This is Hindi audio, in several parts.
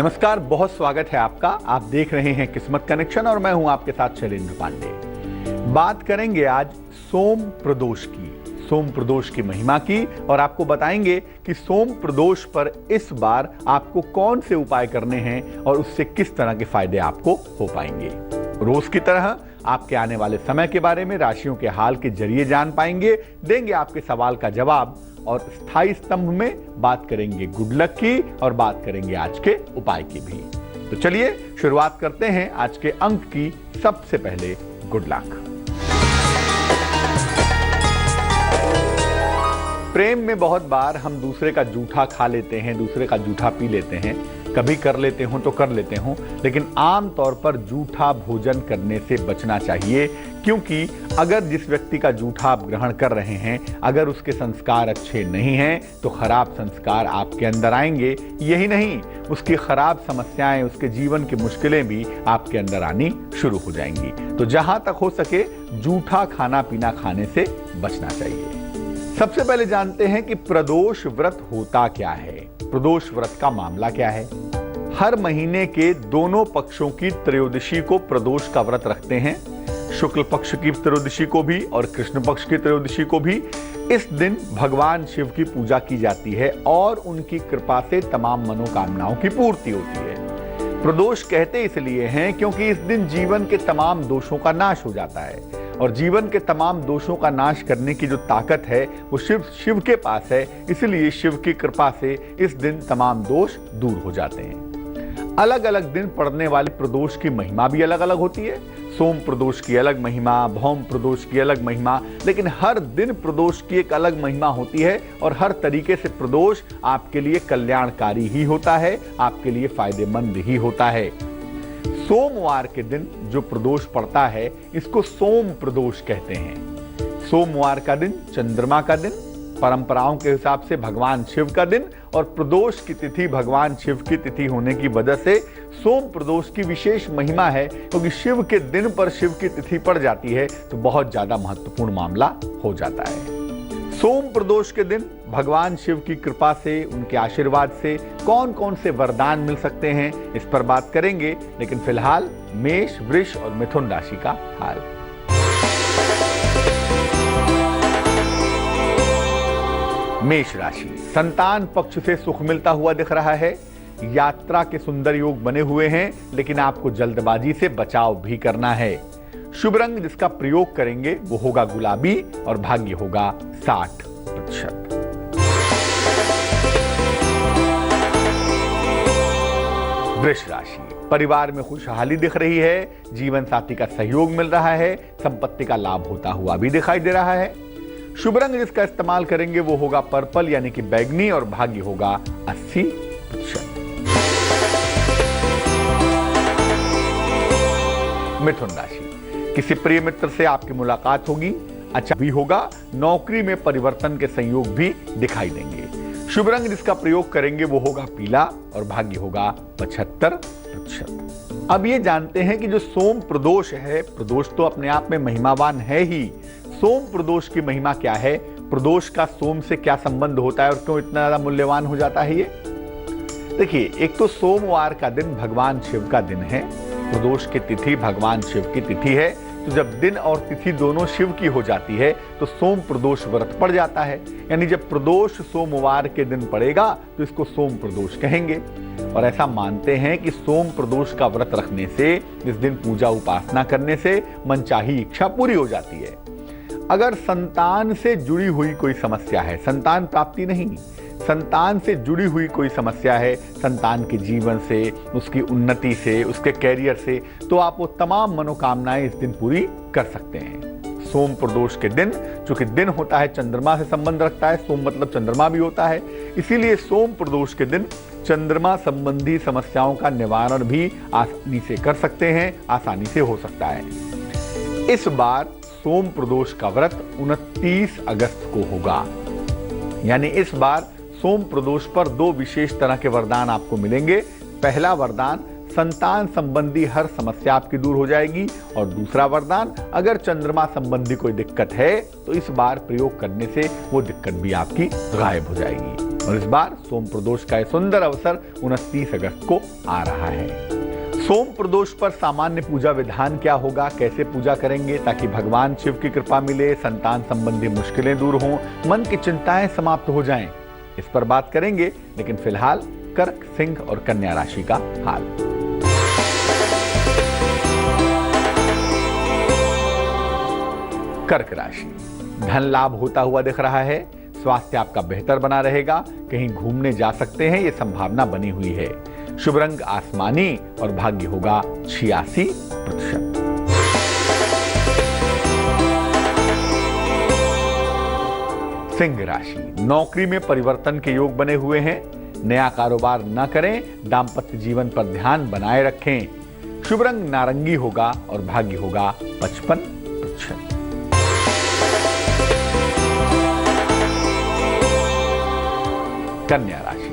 नमस्कार, बहुत स्वागत है आपका। आप देख रहे हैं किस्मत कनेक्शन और मैं हूं आपके साथ शैलेंद्र पांडे। बात करेंगे आज सोम प्रदोष की, सोम प्रदोष की महिमा की और आपको बताएंगे कि सोम प्रदोष पर इस बार आपको कौन से उपाय करने हैं और उससे किस तरह के फायदे आपको हो पाएंगे। रोज की तरह आपके आने वाले समय के बारे में राशियों के हाल के जरिए जान पाएंगे, देंगे आपके सवाल का जवाब और स्थायी स्तंभ में बात करेंगे गुड लक की और बात करेंगे आज के उपाय की भी। तो चलिए शुरुआत करते हैं आज के अंक की। सबसे पहले गुड लक। प्रेम में बहुत बार हम दूसरे का जूठा खा लेते हैं, दूसरे का जूठा पी लेते हैं, कभी कर लेते हो तो कर लेते हो, लेकिन आम तौर पर जूठा भोजन करने से बचना चाहिए, क्योंकि अगर जिस व्यक्ति का जूठा आप ग्रहण कर रहे हैं, अगर उसके संस्कार अच्छे नहीं हैं तो खराब संस्कार आपके अंदर आएंगे। यही नहीं, उसकी खराब समस्याएं, उसके जीवन की मुश्किलें भी आपके अंदर आनी शुरू हो जाएंगी। तो जहां तक हो सके जूठा खाना पीना खाने से बचना चाहिए। सबसे पहले जानते हैं कि प्रदोष व्रत होता क्या है। प्रदोष व्रत का मामला क्या है। हर महीने के दोनों पक्षों की त्रयोदशी को प्रदोष का व्रत रखते हैं। शुक्ल पक्ष की त्रयोदशी को भी और कृष्ण पक्ष की त्रयोदशी को भी। इस दिन भगवान शिव की पूजा की जाती है और उनकी कृपा से तमाम मनोकामनाओं की पूर्ति होती है। प्रदोष कहते इसलिए हैं क्योंकि इस दिन जीवन के तमाम दोषों का नाश हो जाता है और जीवन के तमाम दोषों का नाश करने की जो ताकत है वो शिव के पास है। इसलिए शिव की कृपा से इस दिन तमाम दोष दूर हो जाते हैं। अलग अलग दिन पड़ने वाले प्रदोष की महिमा भी अलग अलग होती है। सोम प्रदोष की अलग महिमा, भौम प्रदोष की अलग महिमा, लेकिन हर दिन प्रदोष की एक अलग महिमा होती है और हर तरीके से प्रदोष आपके लिए कल्याणकारी ही होता है, आपके लिए फायदेमंद ही होता है। सोमवार के दिन जो प्रदोष पड़ता है इसको सोम प्रदोष कहते हैं। सोमवार का दिन चंद्रमा का दिन, परंपराओं के हिसाब से भगवान शिव का दिन, और प्रदोष की तिथि भगवान शिव की तिथि होने की वजह से सोम प्रदोष की विशेष महिमा है, क्योंकि शिव के दिन पर शिव की तिथि पड़ जाती है तो बहुत ज्यादा महत्वपूर्ण मामला हो जाता है। सोम प्रदोष के दिन भगवान शिव की कृपा से, उनके आशीर्वाद से कौन कौन से वरदान मिल सकते हैं इस पर बात करेंगे, लेकिन फिलहाल मेष, वृष और मिथुन राशि का हाल। मेष राशि, संतान पक्ष से सुख मिलता हुआ दिख रहा है। यात्रा के सुंदर योग बने हुए हैं, लेकिन आपको जल्दबाजी से बचाव भी करना है। शुभ रंग जिसका प्रयोग करेंगे वो होगा गुलाबी और भाग्य होगा 60%। वृष राशि, परिवार में खुशहाली दिख रही है, जीवन साथी का सहयोग मिल रहा है, संपत्ति का लाभ होता हुआ भी दिखाई दे रहा है। शुभ रंग जिसका इस्तेमाल करेंगे वो होगा पर्पल यानी कि बैगनी और भाग्य होगा 80%। मिथुन राशि, किसी प्रिय मित्र से आपकी मुलाकात होगी, अच्छा भी होगा। नौकरी में परिवर्तन के संयोग भी दिखाई देंगे। शुभ रंग जिसका प्रयोग करेंगे वो होगा पीला और भाग्य होगा 75%। अब ये जानते हैं कि जो सोम प्रदोष है, प्रदोष तो अपने आप में महिमावान है ही। सोम प्रदोष की महिमा क्या है, प्रदोष का सोम से क्या संबंध होता है और क्यों इतना ज्यादा मूल्यवान हो जाता है ये देखिए। एक तो सोमवार का दिन भगवान शिव का दिन है, प्रदोष की तिथि भगवान शिव की तिथि है, तो जब दिन और तिथि दोनों शिव की हो जाती है तो सोम प्रदोष व्रत पड़ जाता है। यानी जब प्रदोष सोमवार के दिन पड़ेगा तो इसको सोम प्रदोष कहेंगे। और ऐसा मानते हैं कि सोम प्रदोष का व्रत रखने से, इस दिन पूजा उपासना करने से मनचाही इच्छा पूरी हो जाती है। अगर संतान से जुड़ी हुई कोई समस्या है, संतान प्राप्ति नहीं, संतान से जुड़ी हुई कोई समस्या है, संतान के जीवन से, उसकी उन्नति से, उसके कैरियर से, तो आप वो तमाम मनोकामनाएं इस दिन पूरी कर सकते हैं। सोम प्रदोष के दिन, चूंकि दिन होता है चंद्रमा से संबंध रखता है, सोम मतलब चंद्रमा भी होता है, इसीलिए सोम प्रदोष के दिन चंद्रमा संबंधी समस्याओं का निवारण भी आसानी से कर सकते हैं, आसानी से हो सकता है। इस बार सोम प्रदोष का व्रत 29 अगस्त को होगा। यानी इस बार सोम प्रदोष पर दो विशेष तरह के वरदान आपको मिलेंगे। पहला वरदान, संतान संबंधी हर समस्या आपकी दूर हो जाएगी, और दूसरा वरदान, अगर चंद्रमा संबंधी कोई दिक्कत है तो इस बार प्रयोग करने से वो दिक्कत भी आपकी गायब हो जाएगी। और इस बार सोम प्रदोष का यह सुंदर अवसर 29 अगस्त को आ रहा है। सोम प्रदोष पर सामान्य पूजा विधान क्या होगा, कैसे पूजा करेंगे ताकि भगवान शिव की कृपा मिले, संतान संबंधी मुश्किलें दूर हों, मन की चिंताएं समाप्त हो जाएं, इस पर बात करेंगे। लेकिन फिलहाल कर्क, सिंह और कन्या राशि का हाल। कर्क राशि, धन लाभ होता हुआ दिख रहा है। स्वास्थ्य आपका बेहतर बना रहेगा। कहीं घूमने जा सकते हैं, यह संभावना बनी हुई है। शुभ रंग आसमानी और भाग्य होगा 86%। सिंह राशि, नौकरी में परिवर्तन के योग बने हुए हैं। नया कारोबार न करें, दांपत्य जीवन पर ध्यान बनाए रखें। शुभ रंग नारंगी होगा और भाग्य होगा 55%। कन्या राशि,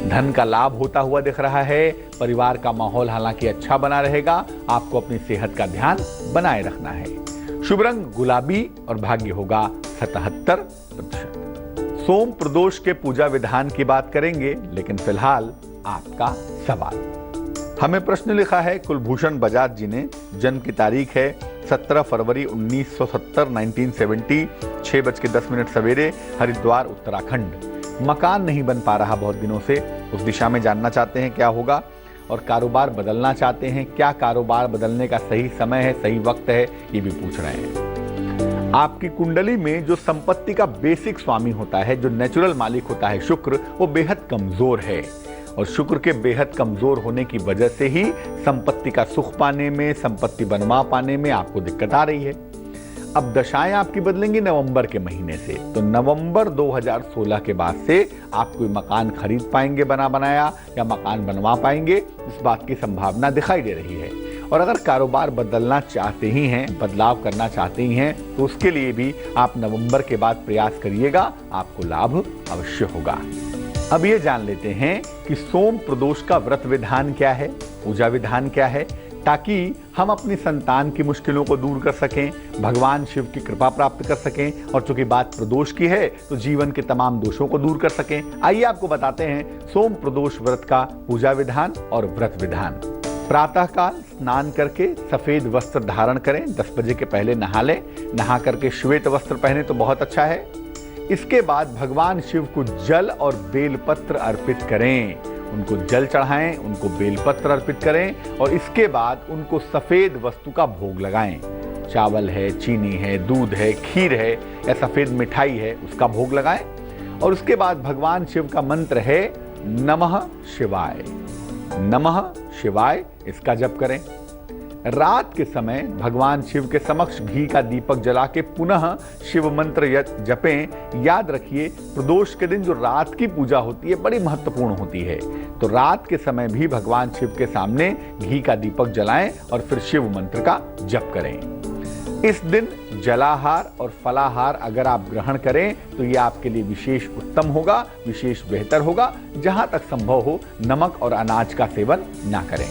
धन का लाभ होता हुआ दिख रहा है। परिवार का माहौल हालांकि अच्छा बना रहेगा। आपको अपनी सेहत का ध्यान बनाए रखना है। शुभ रंग गुलाबी और भाग्य होगा 77%। सोम प्रदोष के पूजा विधान की बात करेंगे, लेकिन फिलहाल आपका सवाल। हमें प्रश्न लिखा है कुलभूषण बजाज जी ने। जन्म की तारीख है 17 फरवरी 1970 1970, 6:10 सवेरे, हरिद्वार उत्तराखंड। मकान नहीं बन पा रहा बहुत दिनों से, उस दिशा में जानना चाहते हैं क्या होगा, और कारोबार बदलना चाहते हैं, क्या कारोबार बदलने का सही समय है, सही वक्त है, ये भी पूछ रहे हैं। आपकी कुंडली में जो संपत्ति का बेसिक स्वामी होता है, जो नेचुरल मालिक होता है शुक्र, वो बेहद कमजोर है। और शुक्र के बेहद कमजोर होने की वजह से ही संपत्ति का सुख पाने में, संपत्ति बनवा पाने में आपको दिक्कत आ रही है। अब दशाएं आपकी बदलेंगी नवंबर के महीने से, तो नवंबर 2016 के बाद से आप कोई मकान खरीद पाएंगे बना बनाया, या मकान बनवा पाएंगे, इस बात की संभावना दिखाई दे रही है। और अगर कारोबार बदलना चाहते ही हैं, बदलाव करना चाहते ही हैं, तो उसके लिए भी आप नवंबर के बाद प्रयास करिएगा, आपको लाभ अवश्य होगा। अब ये जान लेते हैं कि सोम प्रदोष का व्रत विधान क्या है, पूजा विधान क्या है, ताकि हम अपनी संतान की मुश्किलों को दूर कर सकें, भगवान शिव की कृपा प्राप्त कर सकें, और चूंकि बात प्रदोष की है तो जीवन के तमाम दोषों को दूर कर सकें। आइए आपको बताते हैं सोम प्रदोष व्रत का पूजा विधान और व्रत विधान। प्रातःकाल स्नान करके सफेद वस्त्र धारण करें, 10 बजे के पहले नहा लें। नहा करके श्वेत वस्त्र पहने तो बहुत अच्छा है। इसके बाद भगवान शिव को जल और बेलपत्र अर्पित करें, उनको जल चढ़ाएं, उनको बेलपत्र अर्पित करें, और इसके बाद उनको सफेद वस्तु का भोग लगाएं। चावल है, चीनी है, दूध है, खीर है या सफेद मिठाई है, उसका भोग लगाएं। और उसके बाद भगवान शिव का मंत्र है नमः शिवाय। नमः शिवाय, इसका जप करें। रात के समय भगवान शिव के समक्ष घी का दीपक जला के पुनः शिव मंत्र जपें। याद रखिए, प्रदोष के दिन जो रात की पूजा होती है बड़ी महत्वपूर्ण होती है, तो रात के समय भी भगवान शिव के सामने घी का दीपक जलाएं और फिर शिव मंत्र का जप करें। इस दिन जलाहार और फलाहार अगर आप ग्रहण करें तो ये आपके लिए विशेष उत्तम होगा, विशेष बेहतर होगा। जहां तक संभव हो नमक और अनाज का सेवन ना करें।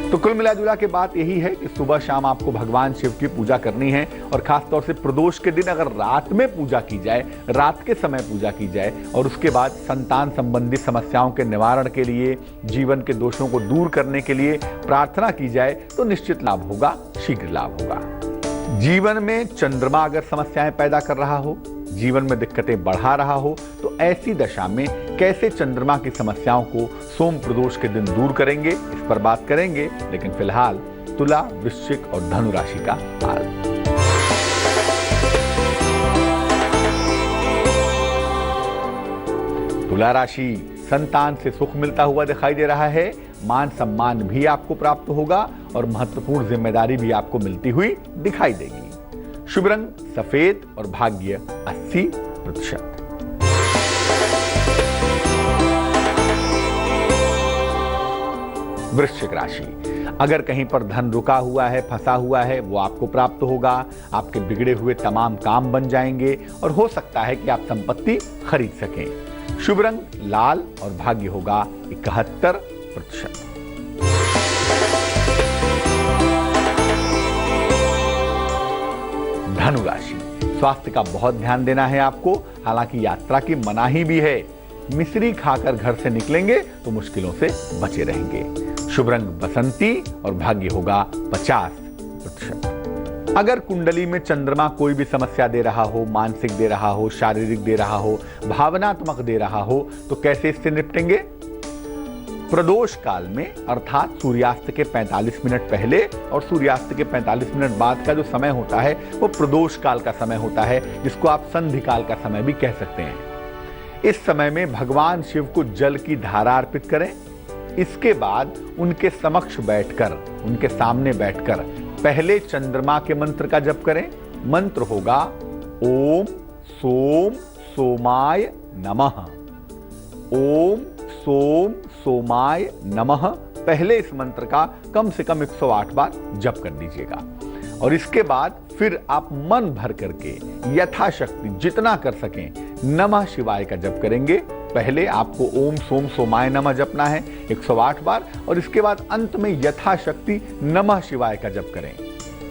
तो कुल मिलाजुला के बात यही है कि सुबह शाम आपको भगवान शिव की पूजा करनी है, और खासतौर से प्रदोष के दिन अगर रात में पूजा की जाए, रात के समय पूजा की जाए, और उसके बाद संतान संबंधी समस्याओं के निवारण के लिए, जीवन के दोषों को दूर करने के लिए प्रार्थना की जाए, तो निश्चित लाभ होगा, शीघ्र लाभ होगा। जीवन में चंद्रमा अगर समस्याएं पैदा कर रहा हो, जीवन में दिक्कतें बढ़ा रहा हो, तो ऐसी दशा में कैसे चंद्रमा की समस्याओं को सोम प्रदोष के दिन दूर करेंगे, इस पर बात करेंगे। लेकिन फिलहाल तुला, वृश्चिक और धनु राशि का हाल। तुला राशि, संतान से सुख मिलता हुआ दिखाई दे रहा है। मान सम्मान भी आपको प्राप्त होगा और महत्वपूर्ण जिम्मेदारी भी आपको मिलती हुई दिखाई देगी। शुभ रंग सफेद और भाग्य 80%। वृश्चिक राशि, अगर कहीं पर धन रुका हुआ है, फंसा हुआ है, वो आपको प्राप्त होगा। आपके बिगड़े हुए तमाम काम बन जाएंगे और हो सकता है कि आप संपत्ति खरीद सकें। शुभ रंग लाल और भाग्य होगा 71%। धनु राशि, स्वास्थ्य का बहुत ध्यान देना है आपको। हालांकि यात्रा की मनाही भी है, मिश्री खाकर घर से निकलेंगे तो मुश्किलों से बचे रहेंगे। शुभ रंग बसंती और भाग्य होगा 50%। अगर कुंडली में चंद्रमा कोई भी समस्या दे रहा हो, मानसिक दे रहा हो, शारीरिक दे रहा हो, भावनात्मक दे रहा हो, तो कैसे इससे निपटेंगे? प्रदोष काल में अर्थात सूर्यास्त के 45 मिनट पहले और सूर्यास्त के 45 मिनट बाद का जो समय होता है वो प्रदोष काल का समय होता है, जिसको आप संधि काल का समय भी कह सकते हैं। इस समय में भगवान शिव को जल की धारा अर्पित करें। इसके बाद उनके समक्ष बैठकर, उनके सामने बैठकर पहले चंद्रमा के मंत्र का जप करें। मंत्र होगा ओम सोम सोमाय नमः। ओम सोम सोमाय नमः। पहले इस मंत्र का कम से कम 108 बार जप कर दीजिएगा और इसके बाद फिर आप मन भर करके यथाशक्ति जितना कर सकें नमः शिवाय का जप करेंगे। पहले आपको ओम सोम सोमाय नमः जपना है 108 बार और इसके बाद अंत में यथाशक्ति नमः शिवाय का जप करें।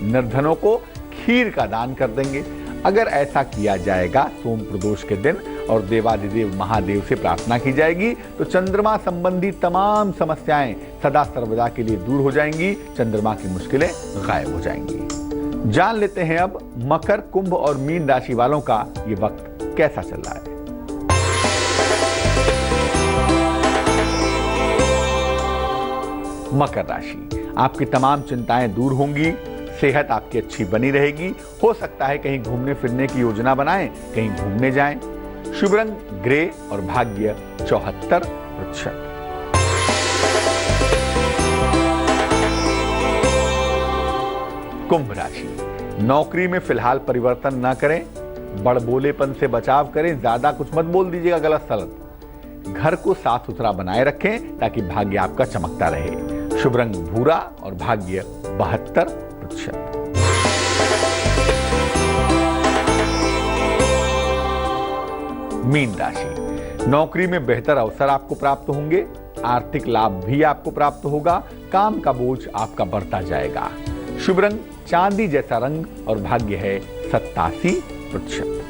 निर्धनों को खीर का दान कर देंगे। अगर ऐसा किया जाएगा सोम प्रदोष के दिन और देवादिदेव महादेव से प्रार्थना की जाएगी तो चंद्रमा संबंधी तमाम समस्याएं सदा सर्वदा के लिए दूर हो जाएंगी, चंद्रमा की मुश्किलें गायब हो जाएंगी। जान लेते हैं अब मकर, कुंभ और मीन राशि वालों का ये वक्त कैसा चल रहा है। मकर राशि, आपकी तमाम चिंताएं दूर होंगी, सेहत आपकी अच्छी बनी रहेगी। हो सकता है कहीं घूमने फिरने की योजना बनाएं, कहीं घूमने जाएं। शुभ रंग ग्रे और भाग्य 74%। कुंभ राशि, नौकरी में फिलहाल परिवर्तन ना करें, बड़बोलेपन से बचाव करें, ज्यादा कुछ मत बोल दीजिएगा गलत सलत। घर को साफ सुथरा बनाए रखें ताकि भाग्य आपका चमकता रहे। शुभ रंग भूरा और भाग्य 72%। मीन राशि, नौकरी में बेहतर अवसर आपको प्राप्त होंगे, आर्थिक लाभ भी आपको प्राप्त होगा, काम का बोझ आपका बढ़ता जाएगा। शुभ रंग चांदी जैसा रंग और भाग्य है 87%।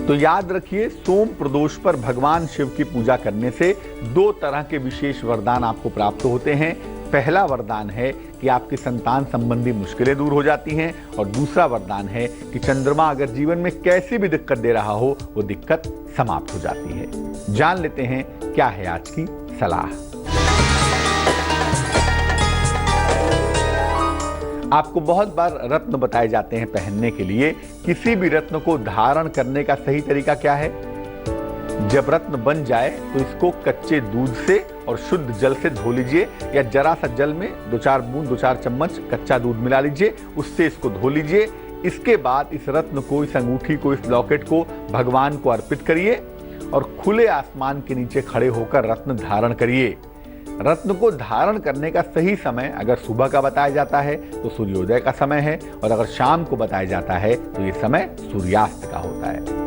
तो याद रखिए सोम प्रदोष पर भगवान शिव की पूजा करने से 2 तरह के विशेष वरदान आपको प्राप्त होते हैं। पहला वरदान है कि आपकी संतान संबंधी मुश्किलें दूर हो जाती हैं और दूसरा वरदान है कि चंद्रमा अगर जीवन में कैसी भी दिक्कत दे रहा हो वो दिक्कत समाप्त हो जाती है। जान लेते हैं क्या है आज की सलाह। आपको बहुत बार रत्न बताए जाते हैं पहनने के लिए। किसी भी रत्न को धारण करने का सही तरीका क्या है? जब रत्न बन जाए तो इसको कच्चे दूध से और शुद्ध जल से धो लीजिए या जरा सा जल में 2-4 बूंद 2-4 चम्मच कच्चा दूध मिला लीजिए, उससे इसको धो लीजिए। इसके बाद इस रत्न को, इस अंगूठी को, इस लॉकेट को भगवान को अर्पित करिए और खुले आसमान के नीचे खड़े होकर रत्न धारण करिए। रत्न को धारण करने का सही समय अगर सुबह का बताया जाता है तो सूर्योदय का समय है और अगर शाम को बताया जाता है तो ये समय सूर्यास्त का होता है।